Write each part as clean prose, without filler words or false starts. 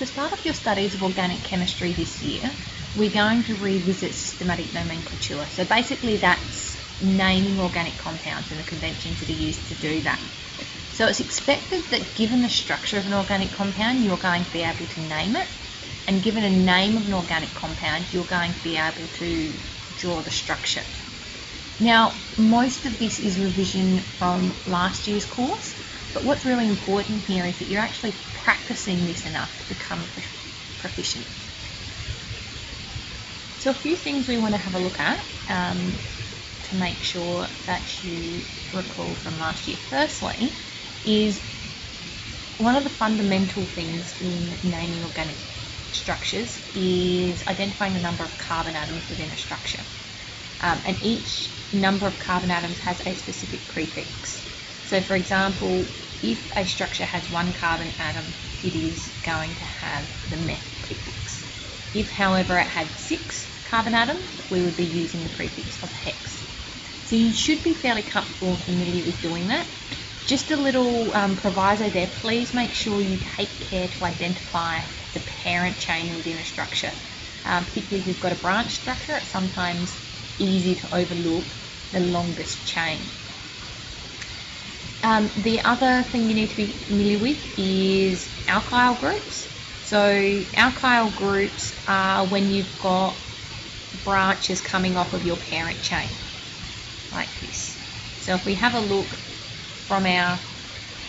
to start off your studies of organic chemistry this year, we're going to revisit systematic nomenclature. So basically that's naming organic compounds and the conventions that are used to do that. So it's expected that given the structure of an organic compound, you're going to be able to name it, and given a name of an organic compound, you're going to be able to draw the structure. Now, most of this is revision from last year's course, but what's really important here is that you're actually practicing this enough to become proficient. So a few things we want to have a look at to make sure that you recall from last year. Firstly, is one of the fundamental things in naming organic structures is identifying the number of carbon atoms within a structure. And each number of carbon atoms has a specific prefix. So for example, if a structure has one carbon atom, it is going to have the meth prefix. If, however, it had 6 carbon atoms, we would be using the prefix of hex. So you should be fairly comfortable and familiar with doing that. Just a little proviso there, please make sure you take care to identify the parent chain within a structure. Particularly if you've got a branch structure, it's sometimes easy to overlook the longest chain. The other thing you need to be familiar with is alkyl groups. So alkyl groups are when you've got branches coming off of your parent chain, like this. So if we have a look from our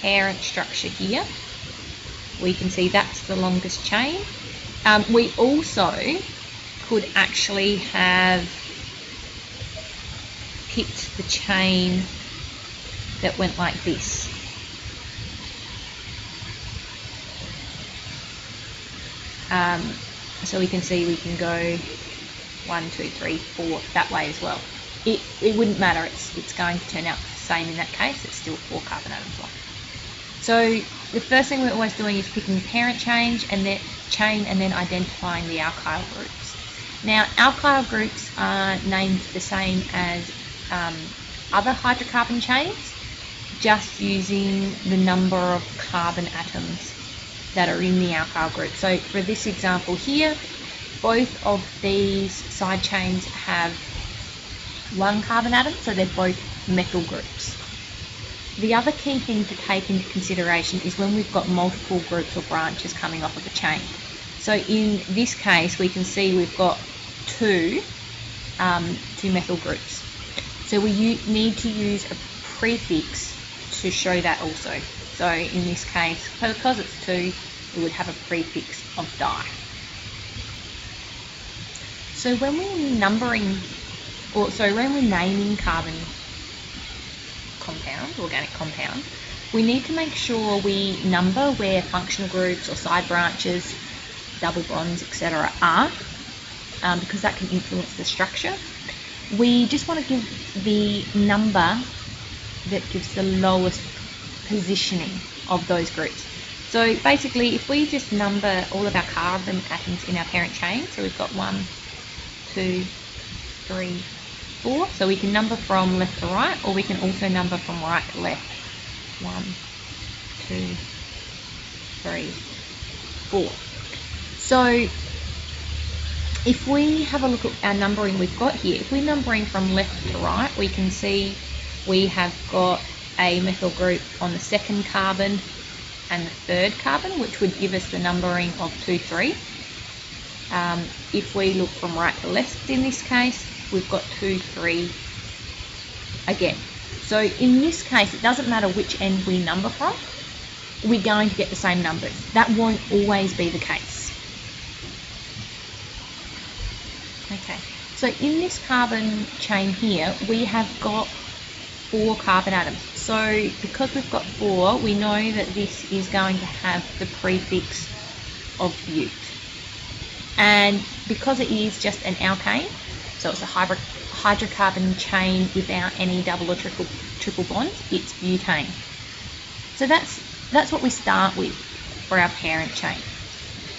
parent structure here, we can see that's the longest chain. We also could actually have picked the chain that went like this. So we can see we can go 1, 2, 3, 4 that way as well. It wouldn't matter, it's going to turn out the same in that case, it's still 4 carbon atoms long. So the first thing we're always doing is picking the parent chain and then identifying the alkyl groups. Now alkyl groups are named the same as other hydrocarbon chains, just using the number of carbon atoms that are in the alkyl group. So for this example here, both of these side chains have 1 carbon atom, so they're both methyl groups. The other key thing to take into consideration is when we've got multiple groups or branches coming off of a chain. So in this case, we can see we've got two methyl groups. So we need to use a prefix to show that also. So in this case, because it's 2, we would have a prefix of di. So when we're when we're naming carbon compounds, organic compounds, we need to make sure we number where functional groups or side branches, double bonds, etc. are, because that can influence the structure. We just want to give the number that gives the lowest positioning of those groups. So basically, if we just number all of our carbon atoms in our parent chain, so we've got 1, 2, 3, 4. So we can number from left to right, or we can also number from right to left. 1, 2, 3, 4. So if we have a look at our numbering we've got here, if we're numbering from left to right, we can see we have got a methyl group on the 2nd carbon and the 3rd carbon, which would give us the numbering of 2, 3. If we look from right to left in this case, we've got 2, 3 again. So in this case, it doesn't matter which end we number from, we're going to get the same numbers. That won't always be the case. Okay, so in this carbon chain here, we have got 4 carbon atoms. So because we've got 4, we know that this is going to have the prefix of bute. And because it is just an alkane, so it's a hydrocarbon chain without any double or triple bonds, it's butane. So that's what we start with for our parent chain.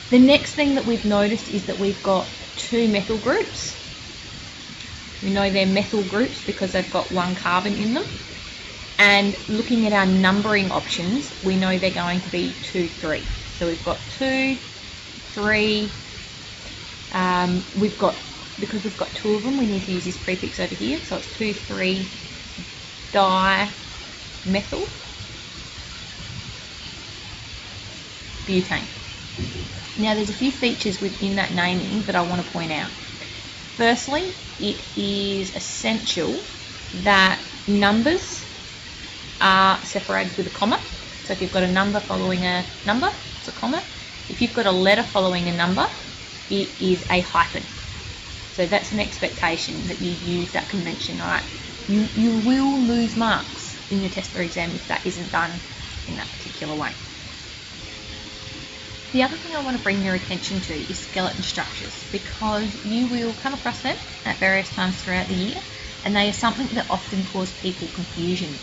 The next thing that we've noticed is that we've got 2 methyl groups. We know they're methyl groups because they've got 1 carbon in them. And looking at our numbering options, we know they're going to be 2, 3. So we've got 2, 3. Because we've got 2 of them, we need to use this prefix over here. So it's 2,3-dimethyl butane. Now there's a few features within that naming that I want to point out. Firstly, it is essential that numbers are separated with a comma. So if you've got a number following a number, it's a comma. If you've got a letter following a number, it is a hyphen. So that's an expectation that you use that convention, right? You will lose marks in your test or exam if that isn't done in that particular way. The other thing I want to bring your attention to is skeleton structures, because you will come across them at various times throughout the year, and they are something that often cause people confusion.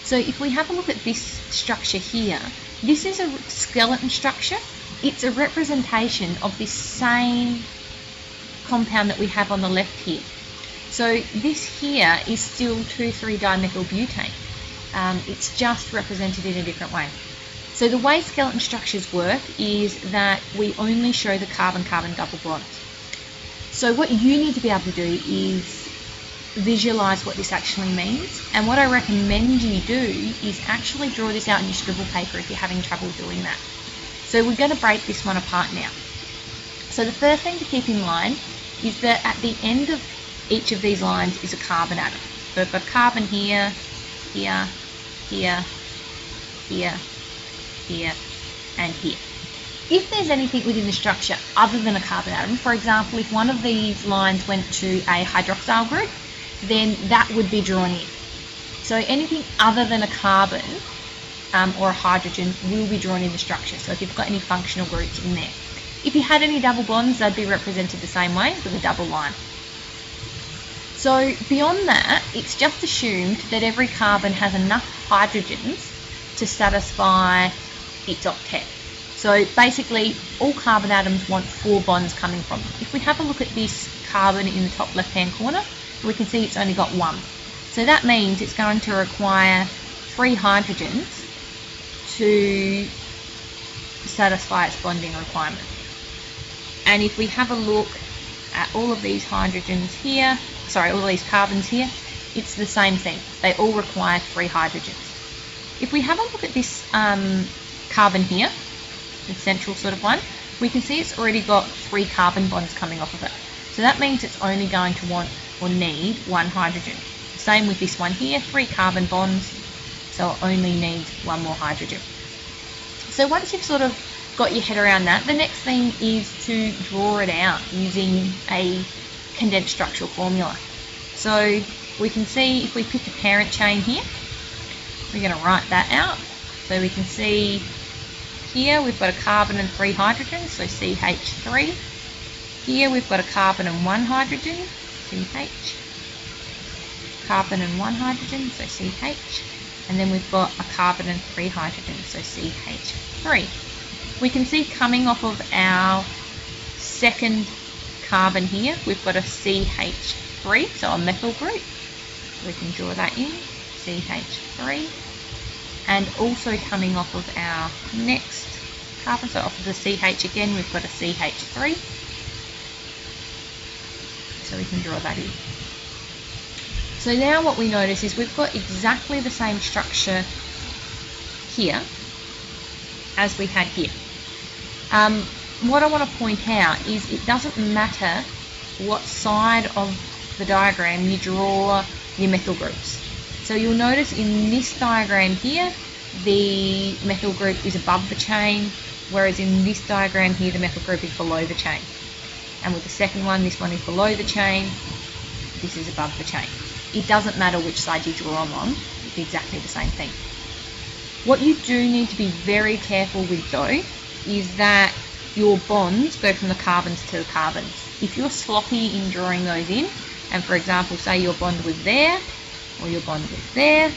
So if we have a look at this structure here, this is a skeleton structure. It's a representation of this same compound that we have on the left here. So this here is still 2,3-dimethylbutane. It's just represented in a different way. So the way skeleton structures work is that we only show the carbon-carbon double bonds. So what you need to be able to do is visualize what this actually means. And what I recommend you do is actually draw this out in your scribble paper if you're having trouble doing that. So we're going to break this one apart now. So the first thing to keep in mind is that at the end of each of these lines is a carbon atom. So I've got carbon here, here, here, here, here, and here. If there's anything within the structure other than a carbon atom, for example, if one of these lines went to a hydroxyl group, then that would be drawn in. So anything other than a carbon or a hydrogen will be drawn in the structure. So if you've got any functional groups in there. If you had any double bonds, they'd be represented the same way with a double line. So beyond that, it's just assumed that every carbon has enough hydrogens to satisfy its octet. So basically, all carbon atoms want 4 bonds coming from them. If we have a look at this carbon in the top left-hand corner, we can see it's only got 1. So that means it's going to require 3 hydrogens to satisfy its bonding requirement. And if we have a look at all of these hydrogens here, all of these carbons here, it's the same thing. They all require 3 hydrogens. If we have a look at this carbon here, the central sort of one, we can see it's already got 3 carbon bonds coming off of it. So that means it's only going to want or need 1 hydrogen. Same with this one here, 3 carbon bonds, so it only needs 1 more hydrogen. So once you've sort of got your head around that, the next thing is to draw it out using a condensed structural formula. So we can see if we pick a parent chain here, we're going to write that out. So we can see here we've got a carbon and 3 hydrogens, so CH3. Here we've got a carbon and 1 hydrogen, CH. Carbon and 1 hydrogen, so CH. And then we've got a carbon and 3 hydrogens, so CH3. We can see coming off of our second carbon here, we've got a CH3, so a methyl group. We can draw that in, CH3. And also coming off of our next carbon, so off of the CH again, we've got a CH3. So we can draw that in. So now what we notice is we've got exactly the same structure here as we had here. What I want to point out is it doesn't matter what side of the diagram you draw your methyl groups. So you'll notice in this diagram here, the methyl group is above the chain, whereas in this diagram here, the methyl group is below the chain. And with the second one, this one is below the chain, this is above the chain. It doesn't matter which side you draw them on, it's exactly the same thing. What you do need to be very careful with though, is that your bonds go from the carbons to the carbons. If you're sloppy in drawing those in, and for example, say your bond was there, or your bond was there,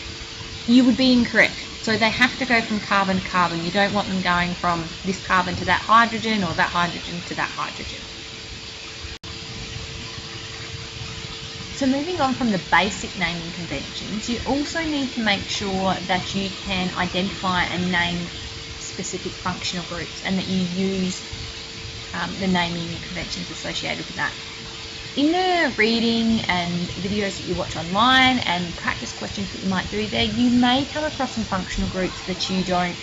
you would be incorrect. So they have to go from carbon to carbon. You don't want them going from this carbon to that hydrogen, or that hydrogen to that hydrogen. So moving on from the basic naming conventions, you also need to make sure that you can identify and name specific functional groups, and that you use the naming conventions associated with that. In the reading and videos that you watch online and practice questions that you might do there, you may come across some functional groups that you don't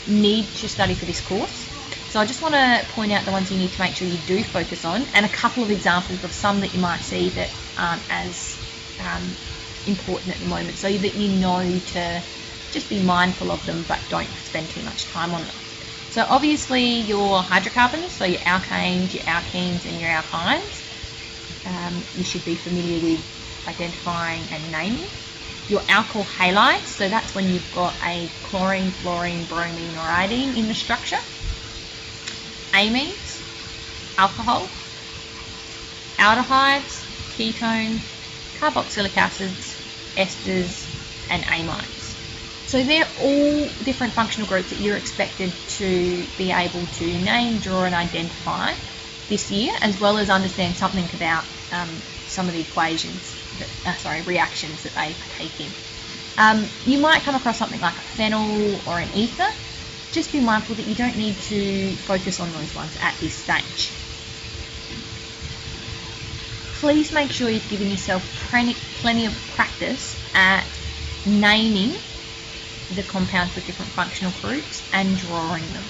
need to study for this course. So I just want to point out the ones you need to make sure you do focus on, and a couple of examples of some that you might see that aren't as important at the moment, so that you know to just be mindful of them but don't spend too much time on them. So obviously your hydrocarbons, so your alkanes, your alkenes and your alkynes, you should be familiar with identifying and naming. Your alkyl halides, so that's when you've got a chlorine, fluorine, bromine or iodine in the structure. Amines, alcohol, aldehydes, ketones, carboxylic acids, esters and amides. So they're all different functional groups that you're expected to be able to name, draw and identify this year, as well as understand something about some of the reactions that they partake in. You might come across something like a phenol or an ether. Just be mindful that you don't need to focus on those ones at this stage. Please make sure you've given yourself plenty of practice at naming the compounds with different functional groups and drawing them.